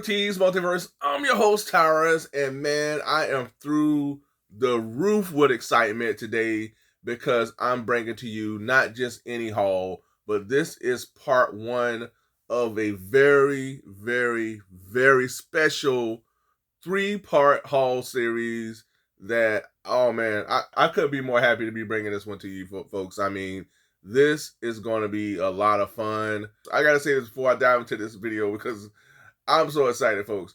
T's Multiverse. I'm your host, Tyrus, and man, I am through the roof with excitement today because I'm bringing to you not just any haul, but this is part one of a very, very, very special three-part haul series that, oh man, I couldn't be more happy to be bringing this one to you folks. I mean, this is going to be a lot of fun. I gotta say this before I dive into this video because I'm so excited, folks.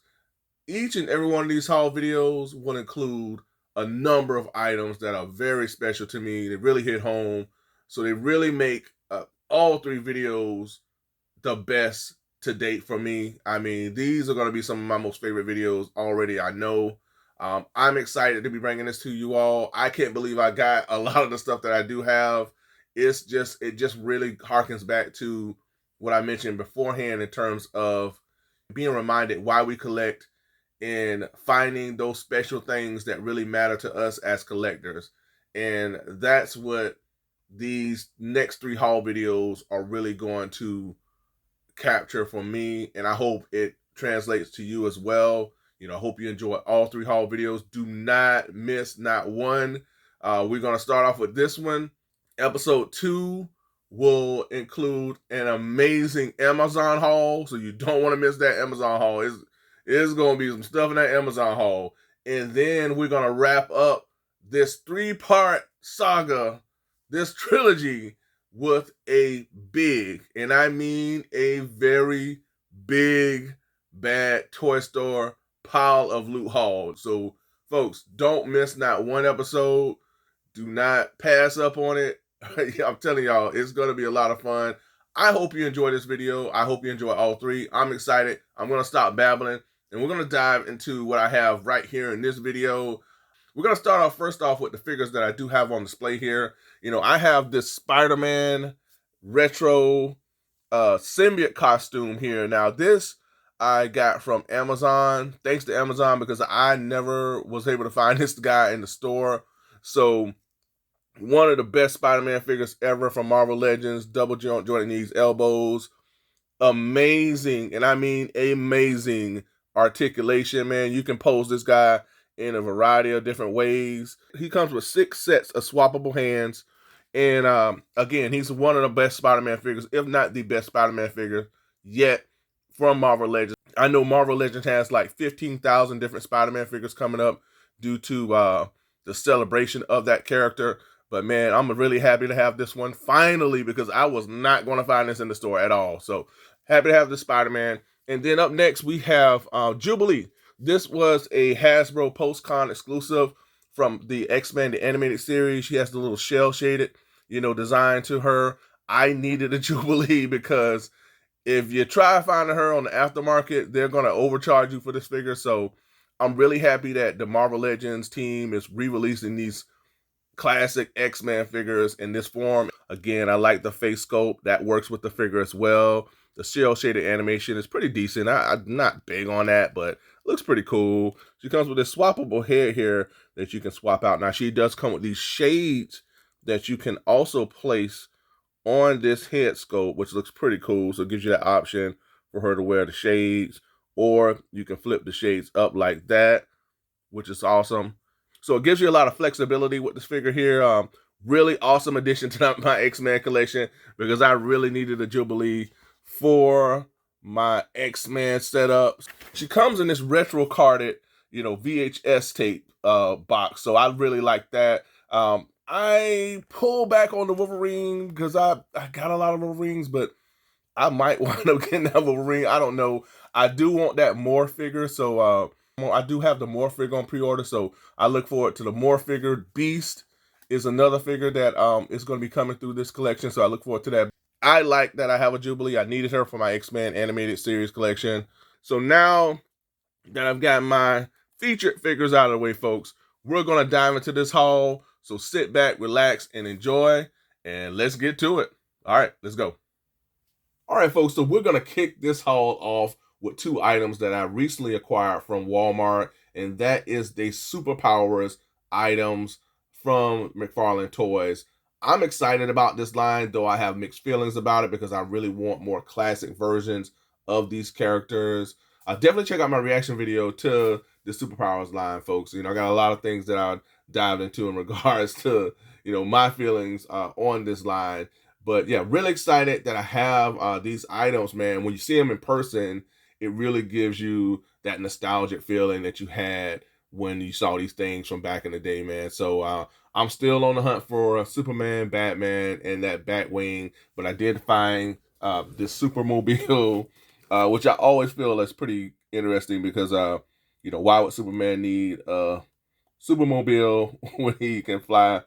Each and every one of these haul videos will include a number of items that are very special to me. They really hit home. So they really make all three videos the best to date for me. I mean, these are going to be some of my most favorite videos already, I know. I'm excited to be bringing this to you all. I can't believe I got a lot of the stuff that I do have. It just really harkens back to what I mentioned beforehand in terms of being reminded why we collect and finding those special things that really matter to us as collectors. And that's what these next three haul videos are really going to capture for me, and I hope it translates to you as well. You know, I hope you enjoy all three haul videos. Do not miss not one. We're going to start off with this one. Episode 2 will include an amazing Amazon haul, so you don't want to miss that Amazon haul. It's going to be some stuff in that Amazon haul. And then we're going to wrap up this three-part saga, this trilogy, with a big, and I mean a very big, bad toy store pile of loot haul. So, folks, don't miss not one episode. Do not pass up on it. I'm telling y'all, it's going to be a lot of fun. I hope you enjoy this video. I hope you enjoy all three. I'm excited. I'm going to stop babbling, and we're going to dive into what I have right here in this video. We're going to start off first off with the figures that I do have on display here. You know, I have this Spider-Man retro symbiote costume here. Now, this I got from Amazon. Thanks to Amazon, because I never was able to find this guy in the store. So, one of the best Spider-Man figures ever from Marvel Legends. Double jointed knees, elbows. Amazing, and I mean amazing articulation, man. You can pose this guy in a variety of different ways. He comes with 6 sets of swappable hands. And again, he's one of the best Spider-Man figures, if not the best Spider-Man figure yet from Marvel Legends. I know Marvel Legends has like 15,000 different Spider-Man figures coming up due to the celebration of that character. But man, I'm really happy to have this one finally, because I was not going to find this in the store at all. So happy to have the Spider-Man. And then up next, we have Jubilee. This was a Hasbro post-con exclusive from the X-Men, the animated series. She has the little shell-shaded, design to her. I needed a Jubilee because if you try finding her on the aftermarket, they're going to overcharge you for this figure. So I'm really happy that the Marvel Legends team is re-releasing these classic X-Men figures in this form. Again, I like the face sculpt. That works with the figure as well. The shell-shaded animation is pretty decent. I'm not big on that, but looks pretty cool. She comes with this swappable head here that you can swap out. Now, she does come with these shades that you can also place on this head sculpt, which looks pretty cool. So it gives you that option for her to wear the shades, or you can flip the shades up like that, which is awesome. So it gives you a lot of flexibility with this figure here. Really awesome addition to my X-Men collection, because I really needed a Jubilee for my X-Men setup. She comes in this retro carded, VHS tape box. So I really like that. I pull back on the Wolverine because I got a lot of Wolverines, but I might wind up getting that Wolverine. I don't know. I do want that Morph figure, so I do have the Morph figure on pre-order, so I look forward to the Morph figure. Beast is another figure that is going to be coming through this collection, so I look forward to that. I like that I have a Jubilee. I needed her for my X-Men animated series collection. So now that I've got my featured figures out of the way, folks, we're going to dive into this haul. So sit back, relax, and enjoy, and let's get to it. All right, let's go. All right, folks, so we're going to kick this haul off with 2 items that I recently acquired from Walmart, and that is the Superpowers items from McFarlane Toys. I'm excited about this line, though I have mixed feelings about it because I really want more classic versions of these characters. definitely check out my reaction video to the Superpowers line, folks. I got a lot of things that I dived into in regards to, my feelings on this line. But yeah, really excited that I have these items, man. When you see them in person, it really gives you that nostalgic feeling that you had when you saw these things from back in the day, man. So I'm still on the hunt for Superman, Batman, and that Batwing, but I did find this Supermobile, which I always feel is pretty interesting because, why would Superman need a Supermobile when he can fly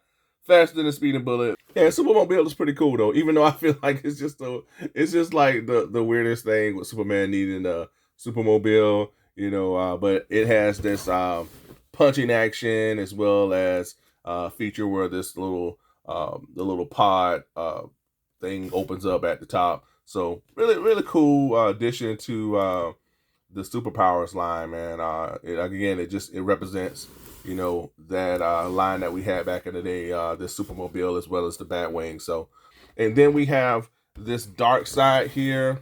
faster than a speeding bullet? Yeah, Supermobile is pretty cool though, even though I feel like it's just like the weirdest thing with Superman needing a Supermobile, but it has this punching action as well as feature where this the little pod thing opens up at the top. So really cool addition to the Superpowers line, man. It represents that line that we had back in the day, this Supermobile as well as the Batwing. So, and then we have this Dark Side here.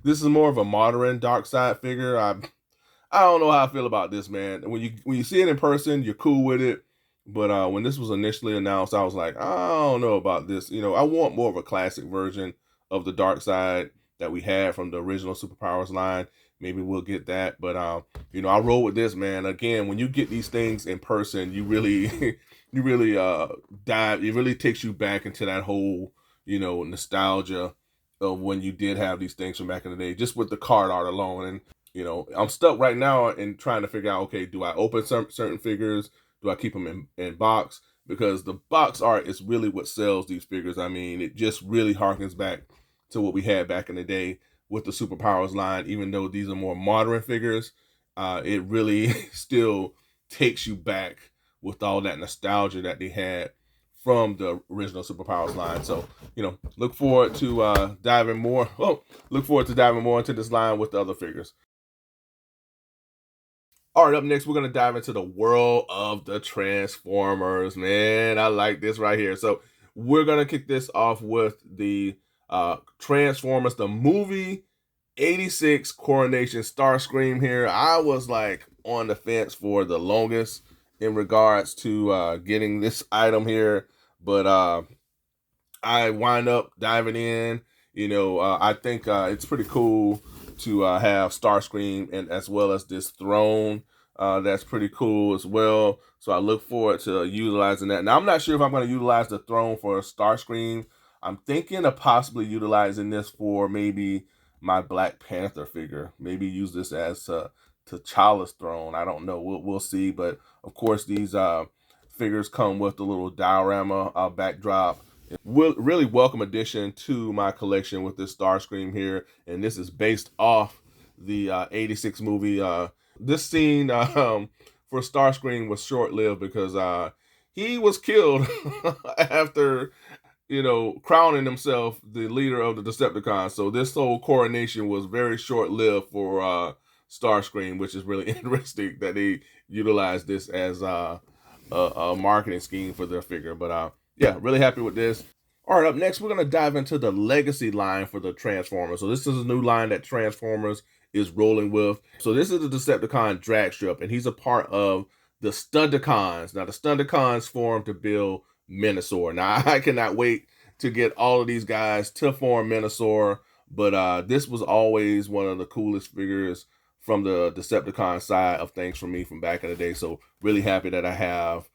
This is more of a modern Dark Side figure. I don't know how I feel about this, man. When you see it in person, you're cool with it. But when this was initially announced, I was like, I don't know about this. I want more of a classic version of the Dark Side that we had from the original Superpowers line. Maybe we'll get that. But I roll with this, man. Again, when you get these things in person, you really you really dive. It really takes you back into that whole nostalgia of when you did have these things from back in the day, just with the card art alone. And I'm stuck right now in trying to figure out, okay, do I open certain figures? Do I keep them in box? Because the box art is really what sells these figures. I mean, it just really harkens back to what we had back in the day with the Superpowers line. Even though these are more modern figures, it really still takes you back with all that nostalgia that they had from the original Superpowers line. So, look forward to diving more. Oh, look forward to diving more into this line with the other figures. All right, up next, we're going to dive into the world of the Transformers. Man, I like this right here. So we're going to kick this off with the Transformers, the movie 86 Coronation Starscream here. I was like on the fence for the longest in regards to getting this item here. But I wind up diving in. I think it's pretty cool to have Starscream and as well as this throne. That's pretty cool as well. So I look forward to utilizing that. Now I'm not sure if I'm going to utilize the throne for Starscream. I'm thinking of possibly utilizing this for maybe my Black Panther figure. Maybe use this as T'Challa's throne. I don't know. We'll see. But of course, these figures come with the little diorama backdrop. Really welcome addition to my collection with this Starscream here, and this is based off the 86 movie. This scene for Starscream was short-lived because he was killed after crowning himself the leader of the Decepticons. So this whole coronation was very short-lived for Starscream, which is really interesting that they utilized this as a marketing scheme for their figure. But yeah, really happy with this. All right, up next, we're going to dive into the Legacy line for the Transformers. So this is a new line that Transformers is rolling with. So this is the Decepticon drag strip, and he's a part of the Stunticons. Now, the Stunticons formed to build Menasor. Now, I cannot wait to get all of these guys to form Menasor, but this was always one of the coolest figures from the Decepticon side of things for me from back in the day. So really happy that I have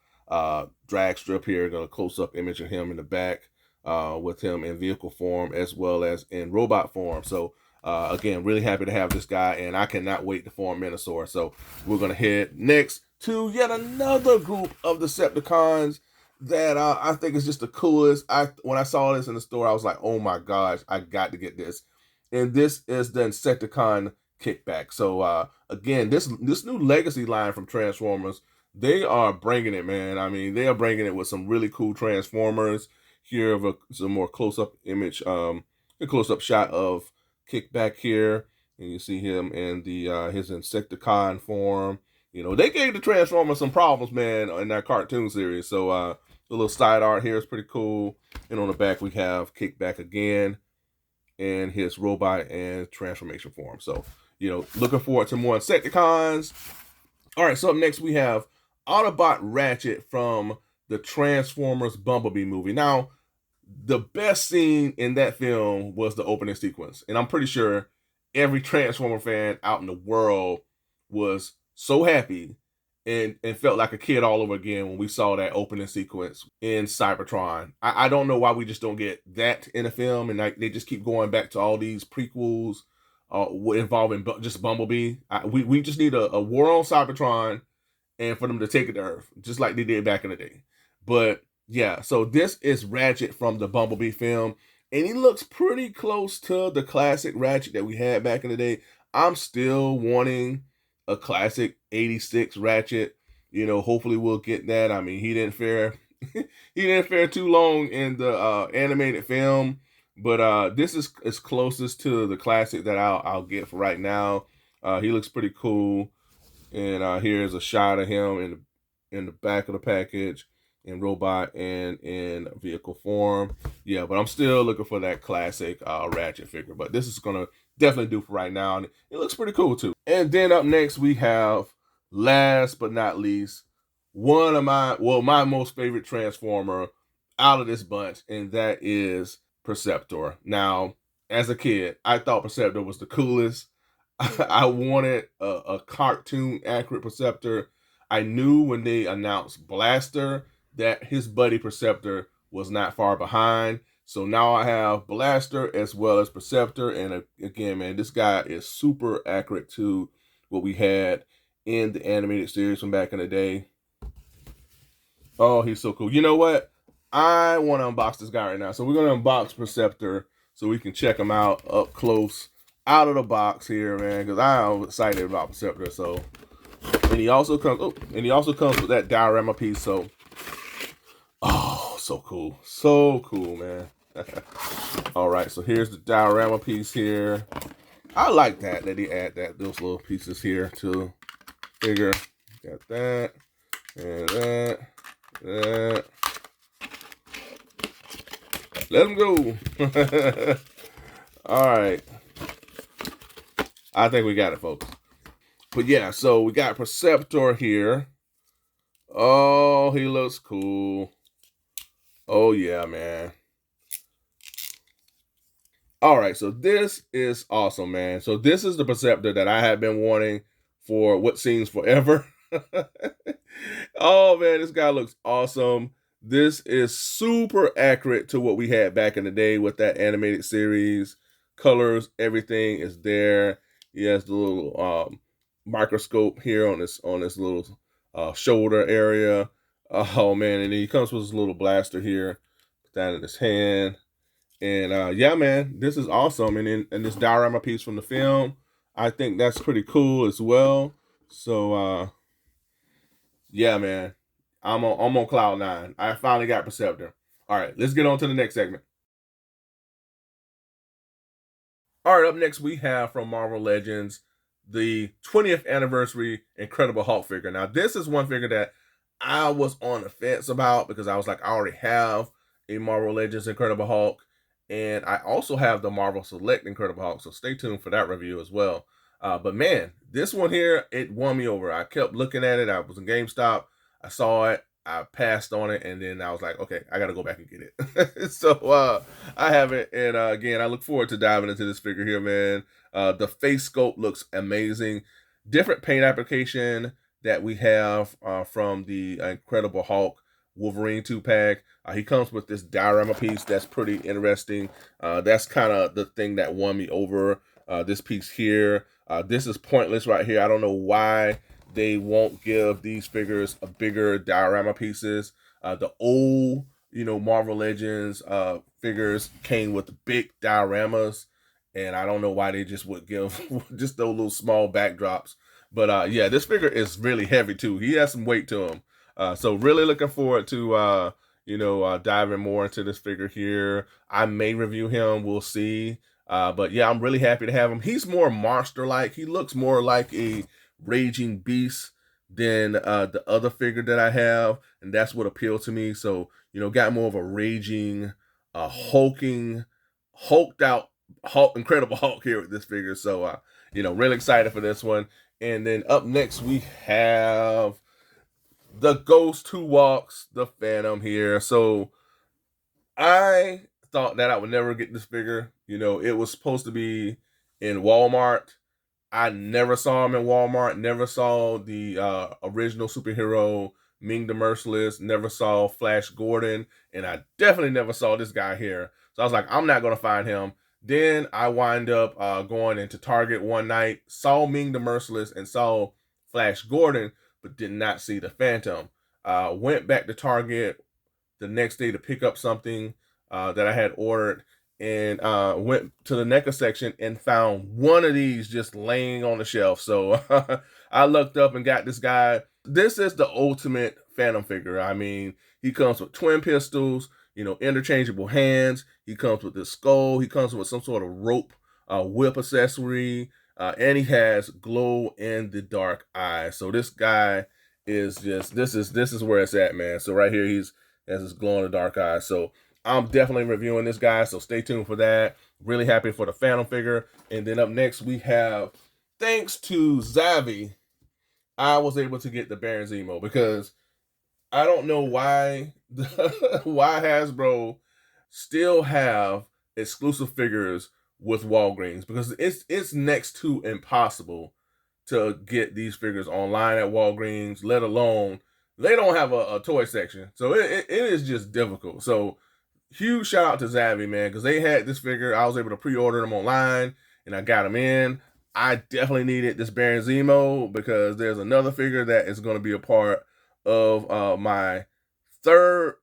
drag strip here. Got a close-up image of him in the back with him in vehicle form as well as in robot form. So again, really happy to have this guy, and I cannot wait to form Menasor. So we're going to head next to yet another group of Decepticons that I think is just the coolest. When I saw this in the store, I was like, oh my gosh, I got to get this. And this is the Insecticon Kickback. So again, this new Legacy line from Transformers, they are bringing it, man. I mean, they are bringing it with some really cool Transformers. Here of some more close-up image, a close-up shot of Kickback here, and you see him in the his Insecticon form. They gave the Transformers some problems, man, in that cartoon series. So the little side art here is pretty cool. And on the back we have Kickback again and his robot and transformation form. So looking forward to more Insecticons. All right, so up next we have Autobot Ratchet from the Transformers Bumblebee movie. Now, the best scene in that film was the opening sequence, and I'm pretty sure every Transformer fan out in the world was so happy and felt like a kid all over again when we saw that opening sequence in Cybertron. I don't know why we just don't get that in a film, and they just keep going back to all these prequels involving just Bumblebee. We just need a war on Cybertron and for them to take it to Earth, just like they did back in the day. But yeah, so this is Ratchet from the Bumblebee film, and he looks pretty close to the classic Ratchet that we had back in the day. I'm still wanting a classic 86 Ratchet. Hopefully we'll get that. I mean, he didn't fare he didn't fare too long in the animated film, but this is as closest to the classic that I'll get for right now. He looks pretty cool. And here's a shot of him in the back of the package in robot and in vehicle form. Yeah, but I'm still looking for that classic Ratchet figure. But this is gonna definitely do for right now, and it looks pretty cool too. And then up next we have, last but not least, one of my most favorite Transformer out of this bunch, and that is Perceptor. Now, as a kid, I thought Perceptor was the coolest. I wanted a cartoon accurate Perceptor. I knew when they announced Blaster that his buddy Perceptor was not far behind. So now I have Blaster as well as Perceptor. And again, man, this guy is super accurate to what we had in the animated series from back in the day. Oh, he's so cool. You know what? I want to unbox this guy right now. So we're going to unbox Perceptor so we can check him out up close, out of the box here, man, because I'm excited about Perceptor. So, and he also comes with that diorama piece. So, oh, so cool, man. All right, so here's the diorama piece here. I like that he add those little pieces here to figure. Got that and that. Let him go. All right. I think we got it, folks. But yeah, so we got Perceptor here. Oh, he looks cool. Oh, yeah, man. All right, so this is awesome, man. So this is the Perceptor that I have been wanting for what seems forever. Oh, man, this guy looks awesome. This is super accurate to what we had back in the day with that animated series. Colors, everything is there. He has the little microscope here on this little shoulder area. Oh man, and he comes with his little blaster here. Put that in his hand. And yeah, man, this is awesome. And this diorama piece from the film, I think that's pretty cool as well. So yeah, man, I'm on cloud nine. I finally got Perceptor. All right, let's get on to the next segment. All right, up next we have from Marvel Legends the 20th anniversary Incredible Hulk figure. Now, this is one figure that I was on the fence about because I was like, I already have a Marvel Legends Incredible Hulk, and I also have the Marvel Select Incredible Hulk, so stay tuned for that review as well. But man, this one here, it won me over. I kept looking at it. I was in GameStop. I saw it. I passed on it, and then I was like, okay, I got to go back and get it. So I have it, and again, I look forward to diving into this figure here, man. The face sculpt looks amazing. Different paint application that we have from the Incredible Hulk Wolverine 2-pack. He comes with this diorama piece that's pretty interesting. That's kind of the thing that won me over. This piece here. This is pointless right here. I don't know why they won't give these figures a bigger diorama pieces. The old, Marvel Legends figures came with big dioramas, and I don't know why they just would give just those little small backdrops. But yeah, this figure is really heavy too. He has some weight to him. So really looking forward to diving more into this figure here. I may review him. We'll see. But yeah, I'm really happy to have him. He's more monster-like. He looks more like a raging beast than the other figure that I have, and that's what appealed to me. So got more of a raging, hulked out Hulk, Incredible Hulk here with this figure. So really excited for this one. And then up next we have the Ghost Who Walks the Phantom here. So I thought that I would never get this figure. It was supposed to be in Walmart. I never saw him in Walmart. Never saw the original superhero Ming the Merciless. Never saw Flash Gordon, and I definitely never saw this guy here. So I was like, I'm not gonna find him. Then I wind up going into Target one night, saw Ming the Merciless, and saw Flash Gordon, but did not see the Phantom. Went back to Target the next day to pick up something that I had ordered, and went to the NECA section and found one of these just laying on the shelf. So I looked up and got this guy. This is the ultimate Phantom figure. I mean, he comes with twin pistols, interchangeable hands. He comes with this skull. He comes with some sort of rope whip accessory, and he has glow in the dark eyes. So this guy is just this is where it's at, man. So right here, he's has his glow in the dark eyes. So I'm definitely reviewing this guy, so stay tuned for that. Really happy for the Phantom figure. And then up next we have, thanks to Zavi, I was able to get the Baron Zemo, because I don't know why why Hasbro still have exclusive figures with Walgreens, because it's next to impossible to get these figures online at Walgreens, let alone they don't have a toy section. So it is just difficult. So huge shout out to Zavi, man, because they had this figure. I was able to pre-order them online, and I got them in. I definitely needed this Baron Zemo, because there's another figure that is going to be a part of my third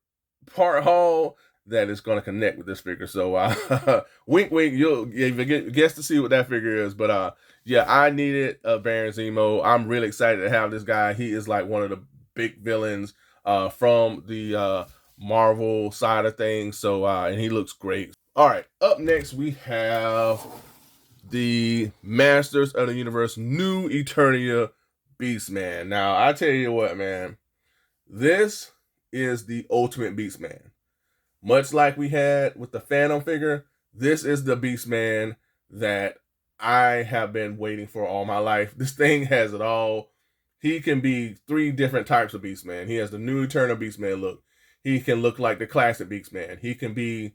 part haul that is going to connect with this figure. So wink wink, you'll guess to see what that figure is. But yeah, I needed a Baron Zemo. I'm really excited to have this guy. He is like one of the big villains from the Marvel side of things. So and he looks great. All right, up next we have the Masters of the Universe New Eternia Beastman. Now I tell you what, man, this is the ultimate Beastman. Much like we had with the Phantom figure, this is the Beastman that I have been waiting for all my life. This thing has it all. He can be 3 different types of Beastman. He has the new Eternal Beastman look. He can look like the classic Beastman. He can be,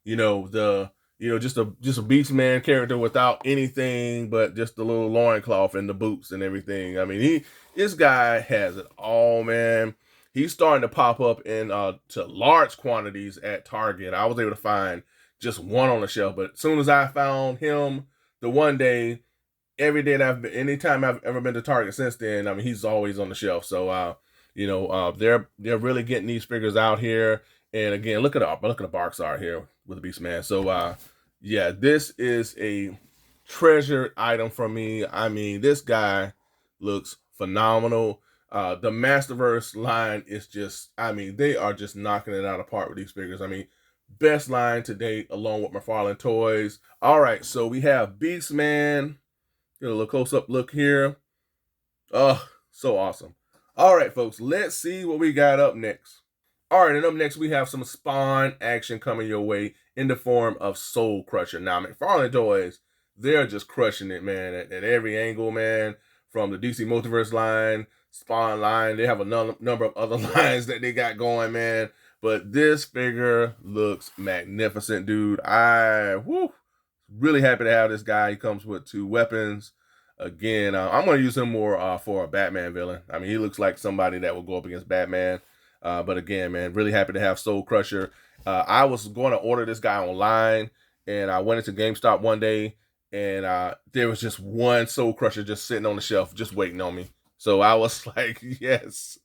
just a Beastman character without anything but just the little loincloth and the boots and everything. I mean, this guy has it all, man. He's starting to pop up in to large quantities at Target. I was able to find just one on the shelf, but as soon as I found him the one day, every day that anytime I've ever been to Target since then, I mean, he's always on the shelf. So they're really getting these figures out here. And again, look at the box art here with the Beastman. So yeah, this is a treasured item for me. I mean, this guy looks phenomenal. The Masterverse line is just, I mean, they are just knocking it out of the park with these figures. I mean, best line to date, along with McFarlane Toys. All right, so we have Beastman. Get a little close-up look here. Oh, so awesome. All right, folks, let's see what we got up next. All right, and up next, we have some Spawn action coming your way in the form of Soul Crusher. Now, McFarlane Toys, they're just crushing it, man, at every angle, man, from the DC Multiverse line, Spawn line. They have a number of other lines that they got going, man. But this figure looks magnificent, dude. Really happy to have this guy. He comes with 2 weapons. Again, I'm going to use him more for a Batman villain. I mean, he looks like somebody that will go up against Batman. But again, man, really happy to have Soul Crusher. I was going to order this guy online, and I went into GameStop one day, and there was just one Soul Crusher just sitting on the shelf, just waiting on me. So I was like, yes.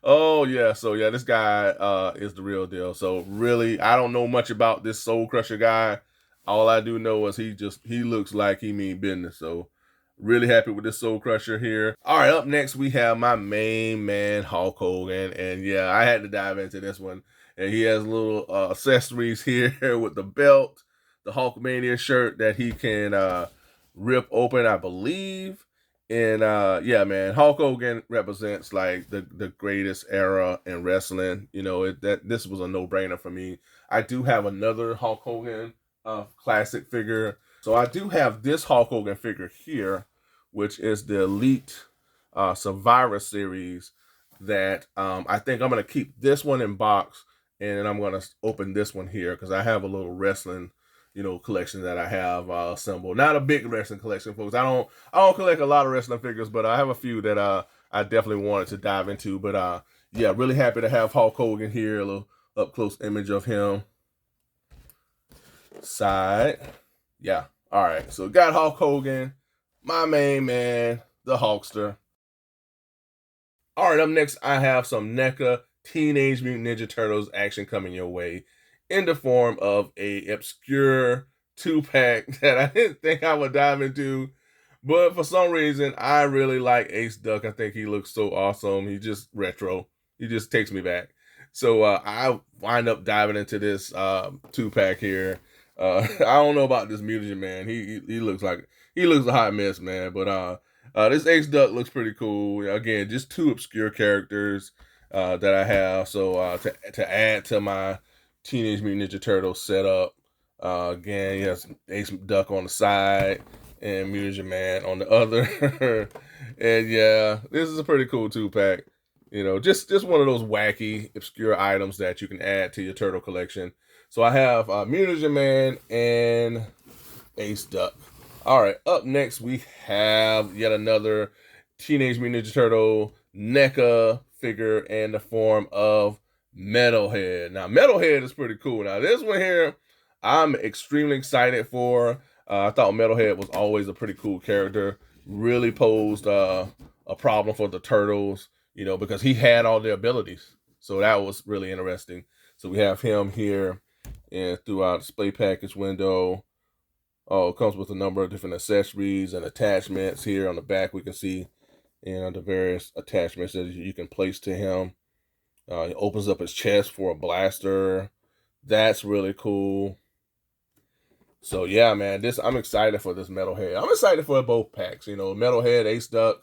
Oh, yeah. So, yeah, this guy is the real deal. So, really, I don't know much about this Soul Crusher guy. All I do know is he looks like he mean business. So, really happy with this Soul Crusher here. All right, up next, we have my main man, Hulk Hogan. And, yeah, I had to dive into this one. And he has little accessories here with the belt, the Hulkmania shirt that he can rip open, I believe. And yeah, man, Hulk Hogan represents like the greatest era in wrestling. This was a no-brainer for me. I do have another Hulk Hogan classic figure So I do have this Hulk Hogan figure here, which is the Elite Survivor Series that I think I'm going to keep this one in box, and I'm going to open this one here because I have a little wrestling, collection that I have assembled. Not a big wrestling collection, folks. I don't collect a lot of wrestling figures, but I have a few that I definitely wanted to dive into. But yeah, really happy to have Hulk Hogan here. A little up close image of him. Side. Yeah. All right. So got Hulk Hogan, my main man, the Hulkster. All right. Up next, I have some NECA Teenage Mutant Ninja Turtles action coming your way in the form of a obscure 2-pack that I didn't think I would dive into. But for some reason, I really like Ace Duck. I think he looks so awesome. He's just retro. He just takes me back. So I wind up diving into this 2-pack here. I don't know about this Mutagen man. He looks like he looks a hot mess, man. But this Ace Duck looks pretty cool. Again, just two obscure characters that I have. So to add to my Teenage Mutant Ninja Turtles setup, again, you have Ace Duck on the side and Mutagen Man on the other. And yeah, this is a pretty cool 2-pack. Just one of those wacky, obscure items that you can add to your turtle collection. So I have Mutagen Man and Ace Duck. All right, up next we have yet another Teenage Mutant Ninja Turtle NECA figure in the form of Metalhead. Now, Metalhead is pretty cool. Now, this one here, I'm extremely excited for. I thought Metalhead was always a pretty cool character. Really posed a problem for the Turtles, because he had all the abilities. So that was really interesting. So we have him here and throughout display package window. Oh, it comes with a number of different accessories and attachments. Here on the back, we can see the various attachments that you can place to him. He opens up his chest for a blaster. That's really cool. So yeah, man, I'm excited for this Metalhead. I'm excited for both packs. Metalhead, Ace Duck.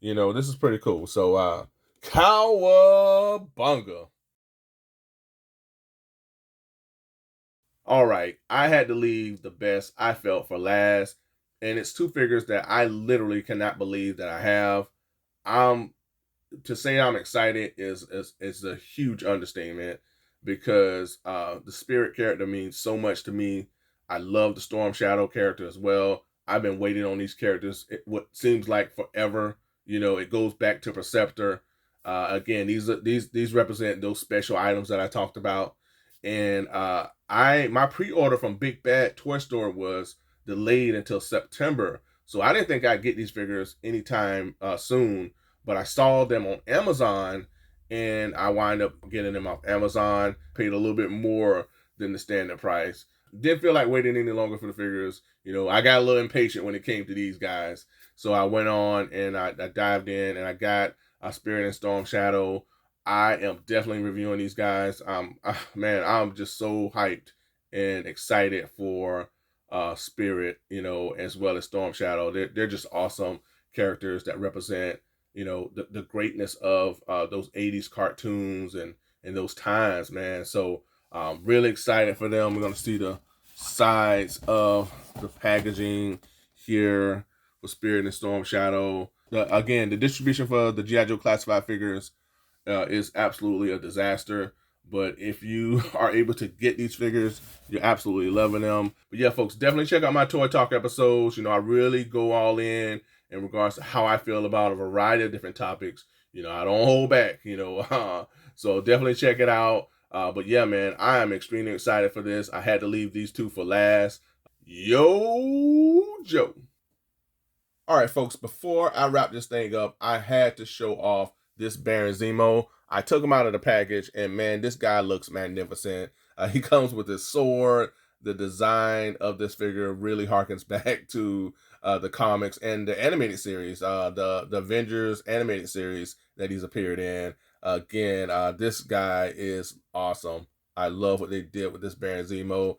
This is pretty cool. So Cowabunga. All right, I had to leave the best I felt for last, and it's two figures that I literally cannot believe that I have. Um, to say I'm excited is a huge understatement because the Spirit character means so much to me. I love the Storm Shadow character as well. I've been waiting on these characters what seems like forever. It goes back to Perceptor. Again, these represent those special items that I talked about, and my pre-order from Big Bad Toy Store was delayed until September, so I didn't think I'd get these figures anytime soon. But I saw them on Amazon, and I wind up getting them off Amazon. Paid a little bit more than the standard price. Didn't feel like waiting any longer for the figures. I got a little impatient when it came to these guys, so I went on and I dived in, and I got Spirit and Storm Shadow. I am definitely reviewing these guys. Man, I'm just so hyped and excited for Spirit, as well as Storm Shadow. They're just awesome characters that represent the greatness of those 80s cartoons and those times, man. So really excited for them. We're going to see the sides of the packaging here for Spirit and Storm Shadow. Again, the distribution for the G.I. Joe classified figures is absolutely a disaster. But if you are able to get these figures, you're absolutely loving them. But yeah, folks, definitely check out my Toy Talk episodes. I really go all in regards to how I feel about a variety of different topics. I don't hold back, so definitely check it out. But yeah, man, I am extremely excited for this. I had to leave these two for last. Yo, Joe. All right, folks, before I wrap this thing up, I had to show off this Baron Zemo. I took him out of the package, and man, this guy looks magnificent. He comes with his sword. The design of this figure really harkens back to the comics and the animated series, the Avengers animated series that he's appeared in. Again, this guy is awesome. I love what they did with this Baron Zemo.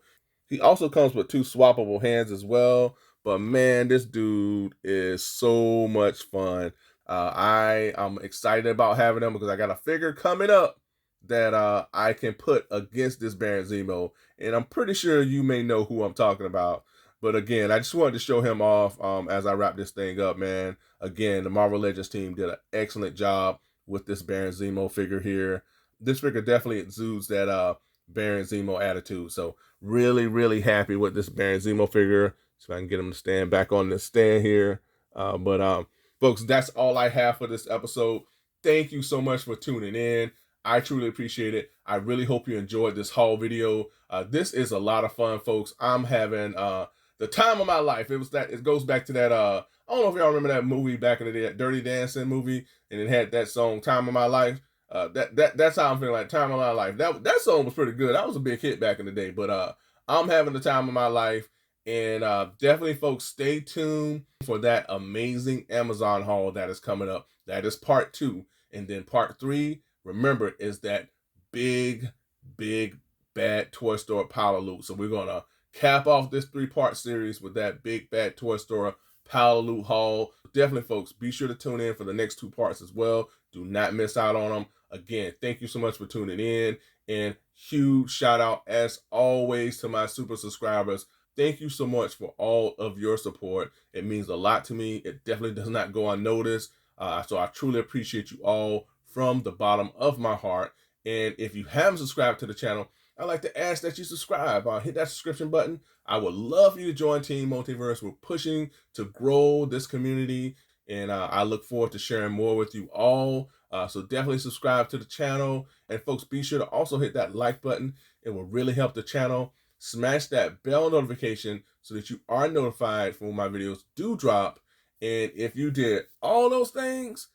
He also comes with two swappable hands as well. But man, this dude is so much fun. I am excited about having him because I got a figure coming up that I can put against this Baron Zemo, and I'm pretty sure you may know who I'm talking about. But again, I just wanted to show him off as I wrap this thing up, man. Again, the Marvel Legends team did an excellent job with this Baron Zemo figure here. This figure definitely exudes that Baron Zemo attitude. So really, really happy with this Baron Zemo figure. So I can get him to stand back on this stand here. But folks, that's all I have for this episode. Thank you so much for tuning in. I truly appreciate it. I really hope you enjoyed this haul video. This is a lot of fun, folks. I'm having the time of my life. It goes back to that I don't know if y'all remember that movie back in the day, that Dirty Dancing movie, and it had that song "Time of My Life." That's how I'm feeling, like "Time of My Life." That song was pretty good. That was a big hit back in the day. But I'm having the time of my life, and definitely, folks, stay tuned for that amazing Amazon haul that is coming up. That is part 2, and then part 3. Remember, is that big, big bad toy store power loot. So we're gonna cap off this 3-part series with that big bad toy store power loot haul. Definitely, folks, be sure to tune in for the next 2 parts as well. Do not miss out on them. Again, thank you so much for tuning in, and huge shout out as always to my super subscribers. Thank you so much for all of your support. It means a lot to me. It definitely does not go unnoticed. So I truly appreciate you all from the bottom of my heart. And if you haven't subscribed to the channel, I'd like to ask that you subscribe. Hit that subscription button. I would love for you to join Team Multiverse. We're pushing to grow this community, and I look forward to sharing more with you all. So definitely subscribe to the channel. And folks, be sure to also hit that like button. It will really help the channel. Smash that bell notification so that you are notified for when my videos do drop. And if you did all those things,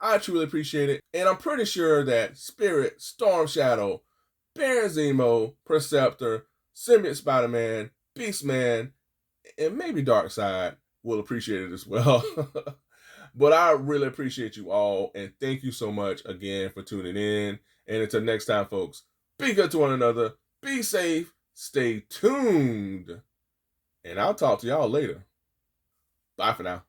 I truly appreciate it. And I'm pretty sure that Spirit, Storm Shadow, Baron Zemo, Perceptor, Symbiote Spider-Man, Beastman, and maybe Darkseid will appreciate it as well. But I really appreciate you all, and thank you so much again for tuning in. And until next time, folks, be good to one another, be safe, stay tuned, and I'll talk to y'all later. Bye for now.